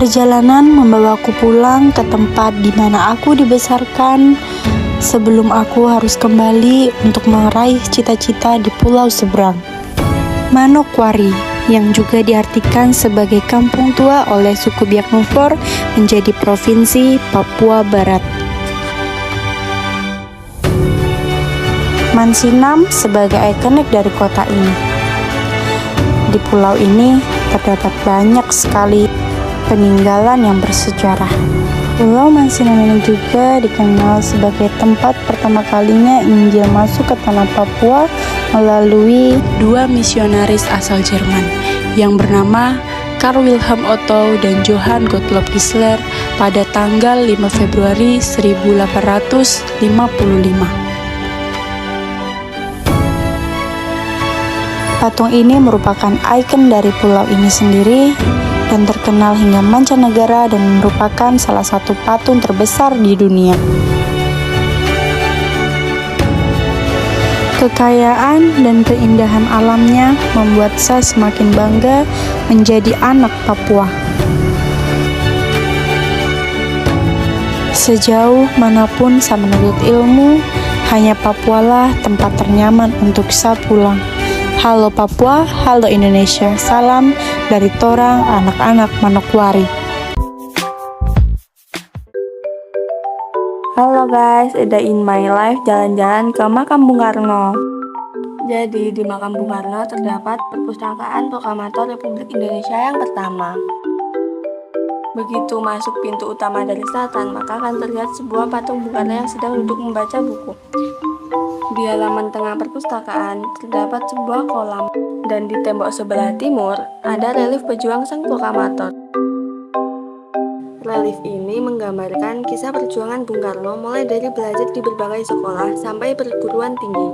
Perjalanan membawaku pulang ke tempat di mana aku dibesarkan sebelum aku harus kembali untuk meraih cita-cita di pulau seberang. Manokwari, yang juga diartikan sebagai kampung tua oleh suku Biak Numfor, menjadi provinsi Papua Barat. Mansinam sebagai ikonik dari kota ini. Di pulau ini terdapat banyak sekali peninggalan yang bersejarah. Pulau Mansinam ini juga dikenal sebagai tempat pertama kalinya Injil masuk ke tanah Papua melalui dua misionaris asal Jerman yang bernama Karl Wilhelm Otto dan Johann Gottlob Gisler pada tanggal 5 Februari 1855. Patung ini merupakan ikon dari pulau ini sendiri dan terkenal hingga mancanegara dan merupakan salah satu patung terbesar di dunia. Kekayaan dan keindahan alamnya membuat saya semakin bangga menjadi anak Papua. Sejauh manapun saya menuntut ilmu, hanya Papualah tempat ternyaman untuk saya pulang. Halo Papua, halo Indonesia, salam dari torang anak-anak Manokwari. Halo guys, A Day in My Life jalan-jalan ke makam Bung Karno. Jadi di makam Bung Karno terdapat perpustakaan proklamator Republik Indonesia yang pertama. Begitu masuk pintu utama dari selatan, maka akan terlihat sebuah patung Bung Karno yang sedang duduk membaca buku. Di halaman tengah perpustakaan terdapat sebuah kolam, dan di tembok sebelah timur ada relief pejuang sang proklamator. Relief ini menggambarkan kisah perjuangan Bung Karno mulai dari belajar di berbagai sekolah sampai perguruan tinggi.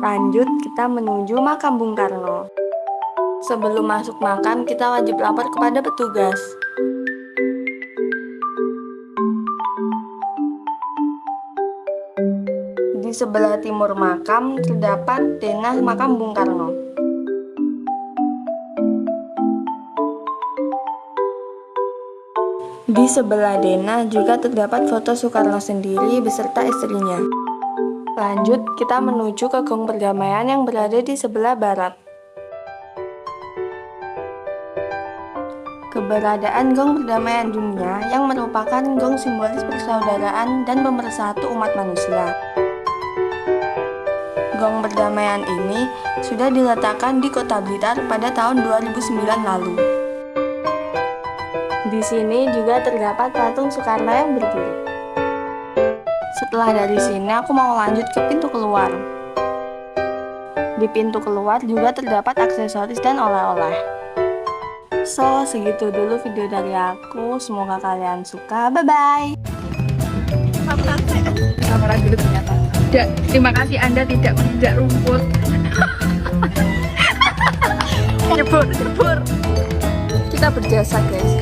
Lanjut, kita menuju makam Bung Karno. Sebelum masuk makam, kita wajib lapor kepada petugas. Di sebelah timur makam terdapat denah makam Bung Karno. Di sebelah denah juga terdapat foto Soekarno sendiri beserta istrinya. Lanjut, kita menuju ke Gong Perdamaian yang berada di sebelah barat. Keberadaan Gong Perdamaian Dunia yang merupakan gong simbolis persaudaraan dan pemersatu umat manusia. Gong Perdamaian ini sudah diletakkan di Kota Blitar pada tahun 2009 lalu. Di sini juga terdapat patung Soekarno yang berdiri. Setelah dari sini aku mau lanjut ke pintu keluar. Di pintu keluar juga terdapat aksesoris dan oleh-oleh. So, segitu dulu video dari aku. Semoga kalian suka. Bye-bye. Kamera dulu ternyata. Terima kasih Anda tidak menginjak rumput. Nyebur. Kita berjasa, guys.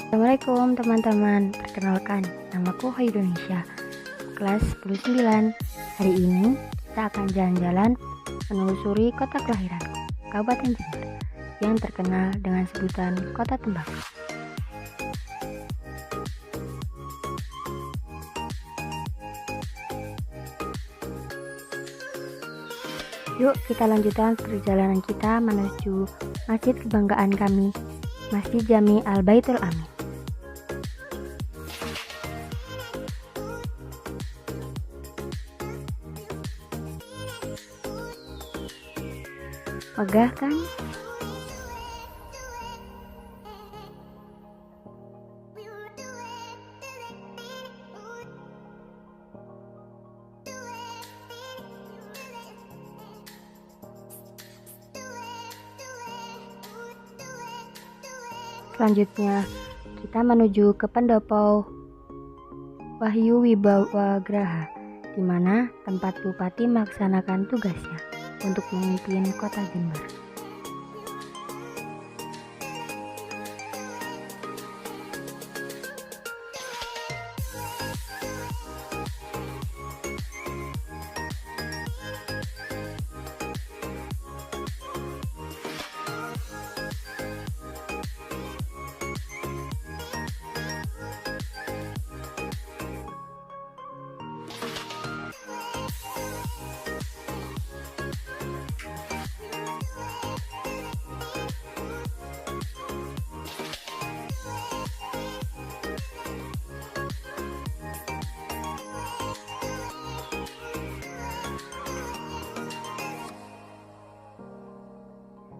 Assalamualaikum teman-teman, perkenalkan namaku Indonesia, kelas 19. Hari ini kita akan jalan-jalan menelusuri kota kelahiranku, Kabupaten Jember, yang terkenal dengan sebutan Kota Tembakau. Yuk kita lanjutkan perjalanan kita menuju masjid kebanggaan kami, Masjid Jami Al-Baitul Amin. Megah kan? Selanjutnya, kita menuju ke Pendopo Wahyu Wibawa Graha, di mana tempat Bupati melaksanakan tugasnya. untuk memimpin kota Jember.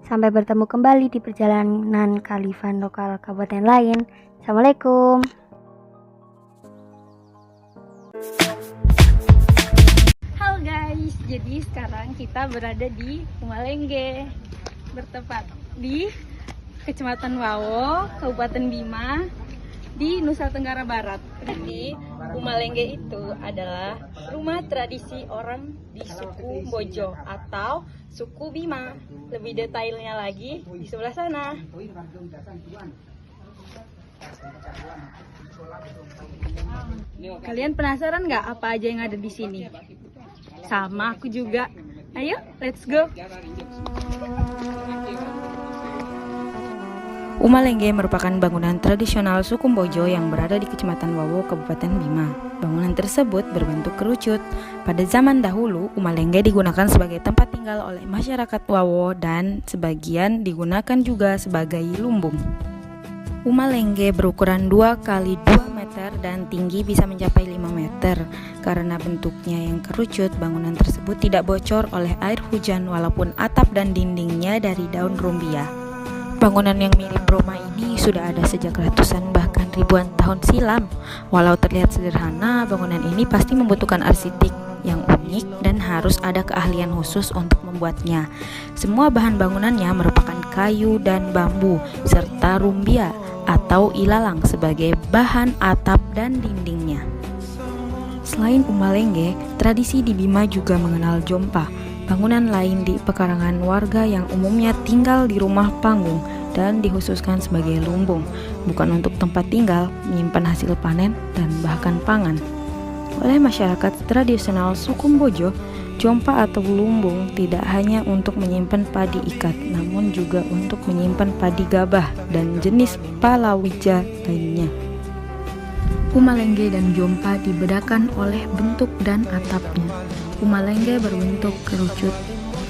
Sampai bertemu kembali di perjalanan kearifan lokal kabupaten lain. Assalamualaikum. Halo guys, jadi sekarang kita berada di Umalengge, bertempat di Kecamatan Wawo, Kabupaten Bima, di Nusa Tenggara Barat. Jadi Umalengge itu adalah rumah tradisi orang di suku Bojo atau suku Bima. Lebih detailnya lagi di sebelah sana. Kalian penasaran nggak apa aja yang ada di sini? Sama aku juga. Ayo, let's go. Umalengge merupakan bangunan tradisional suku Bojo yang berada di Kecamatan Wawo, Kabupaten Bima. Bangunan tersebut berbentuk kerucut. Pada zaman dahulu, Umalengge digunakan sebagai tempat tinggal oleh masyarakat Wawo dan sebagian digunakan juga sebagai lumbung. Umalengge berukuran 2 x 2 meter dan tinggi bisa mencapai 5 meter. Karena bentuknya yang kerucut, bangunan tersebut tidak bocor oleh air hujan walaupun atap dan dindingnya dari daun rumbia. Bangunan yang mirip Roma ini sudah ada sejak ratusan bahkan ribuan tahun silam. Walau terlihat sederhana, bangunan ini pasti membutuhkan arsitek yang unik dan harus ada keahlian khusus untuk membuatnya. Semua bahan bangunannya merupakan kayu dan bambu serta rumbia atau ilalang sebagai bahan atap dan dindingnya. Selain Umalengge, tradisi di Bima juga mengenal jompa, bangunan lain di pekarangan warga yang umumnya tinggal di rumah panggung dan dikhususkan sebagai lumbung, bukan untuk tempat tinggal, menyimpan hasil panen, dan bahkan pangan. Oleh masyarakat tradisional suku Bojo, jompa atau lumbung tidak hanya untuk menyimpan padi ikat, namun juga untuk menyimpan padi gabah dan jenis palawija lainnya. Umalengge dan jompa dibedakan oleh bentuk dan atapnya. Umalengge berbentuk kerucut,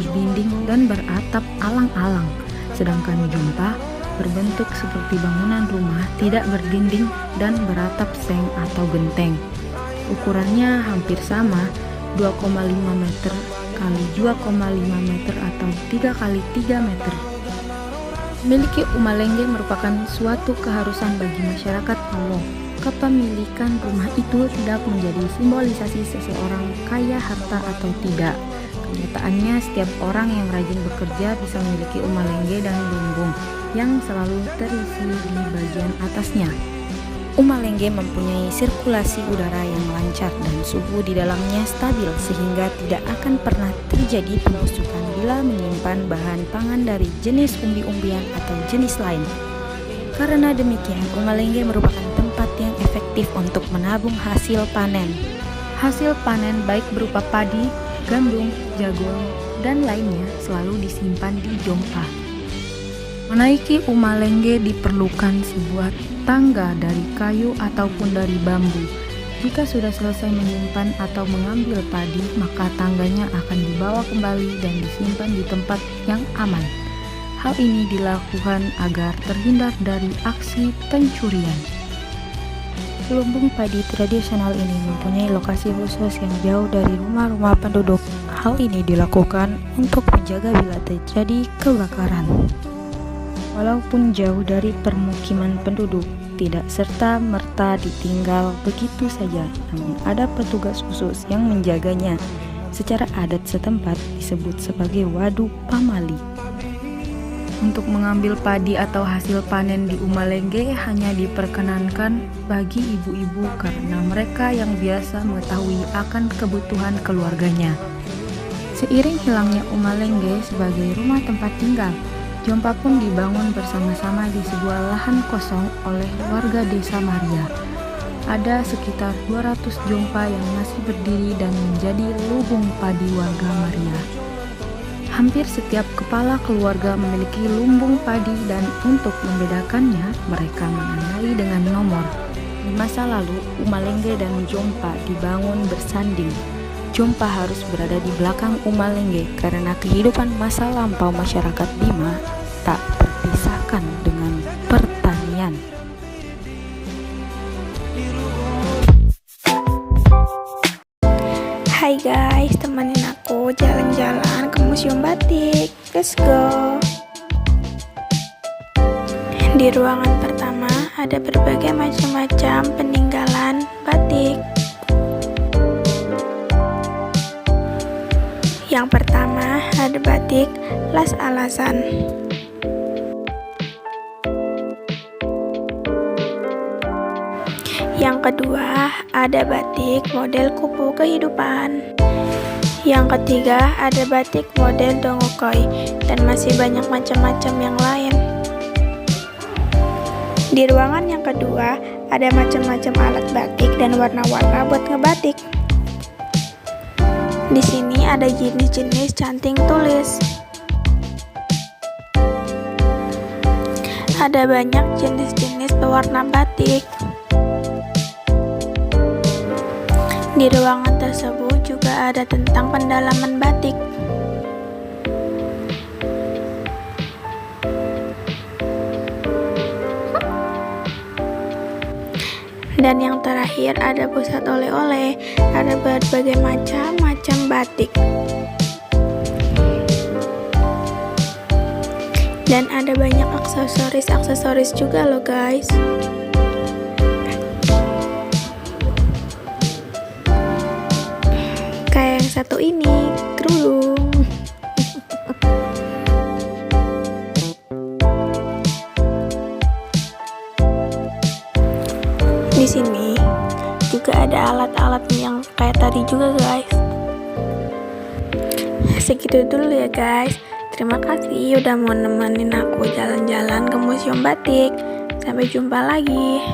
berdinding dan beratap alang-alang, sedangkan jompa berbentuk seperti bangunan rumah tidak berdinding dan beratap seng atau genteng. Ukurannya hampir sama, 2,5 meter kali 2,5 meter atau 3 kali 3 meter. Memiliki Umalengge merupakan suatu keharusan bagi masyarakat Wawo. Kepemilikan rumah itu tidak menjadi simbolisasi seseorang kaya harta atau tidak. Kenyataannya setiap orang yang rajin bekerja bisa memiliki Umalengge dan lumbung yang selalu terisi di bagian atasnya. Umalengge mempunyai sirkulasi udara yang lancar dan suhu di dalamnya stabil sehingga tidak akan pernah terjadi pembusukan bila menyimpan bahan pangan dari jenis umbi-umbian atau jenis lain. Karena demikian, Umalengge merupakan tempat yang efektif untuk menabung hasil panen. Hasil panen baik berupa padi, gandum, jagung, dan lainnya selalu disimpan di jompa. Menaiki Umalengge diperlukan sebuah tangga dari kayu ataupun dari bambu. Jika sudah selesai menyimpan atau mengambil padi, maka tangganya akan dibawa kembali dan disimpan di tempat yang aman. Hal ini dilakukan agar terhindar dari aksi pencurian. Lumbung padi tradisional ini mempunyai lokasi khusus yang jauh dari rumah-rumah penduduk. Hal ini dilakukan untuk menjaga bila terjadi kebakaran. Walaupun jauh dari permukiman penduduk, tidak serta-merta ditinggal begitu saja, namun ada petugas khusus yang menjaganya. Secara adat setempat disebut sebagai Wadu Pamali. Untuk mengambil padi atau hasil panen di Umalengge hanya diperkenankan bagi ibu-ibu karena mereka yang biasa mengetahui akan kebutuhan keluarganya. Seiring hilangnya Umalenge sebagai rumah tempat tinggal, Jompa pun dibangun bersama-sama di sebuah lahan kosong oleh warga desa Maria. Ada sekitar 200 jompa yang masih berdiri dan menjadi lumbung padi warga Maria. Hampir setiap kepala keluarga memiliki lumbung padi dan untuk membedakannya, mereka mengenali dengan nomor. Di masa lalu, Umalenge dan Jompa dibangun bersanding. Jompa harus berada di belakang Umalenge karena kehidupan masa lampau masyarakat Bima tak terpisahkan dengan pertanian. Hai guys, temenin aku jalan-jalan ke Museum Batik. Let's go. Di ruangan pertama ada berbagai macam-macam peninggalan batik. Yang pertama ada batik Las Alasan. Yang kedua ada batik model kupu kehidupan. Yang ketiga ada batik model dongokoi dan masih banyak macam-macam yang lain. Di ruangan yang kedua ada macam-macam alat batik dan warna-warna buat ngebatik. Di sini ada jenis-jenis canting tulis. Ada banyak jenis-jenis pewarna batik. Di ruangan tersebut juga ada tentang pendalaman batik. Dan yang terakhir ada pusat oleh-oleh, ada berbagai macam batik. Dan ada banyak aksesoris juga loh guys. Kayak yang satu ini, kerudung. Di sini juga ada alat-alat yang kayak tadi juga guys. Segitu dulu ya guys. Terima kasih udah mau nemenin aku jalan-jalan ke Museum Batik. Sampai jumpa lagi.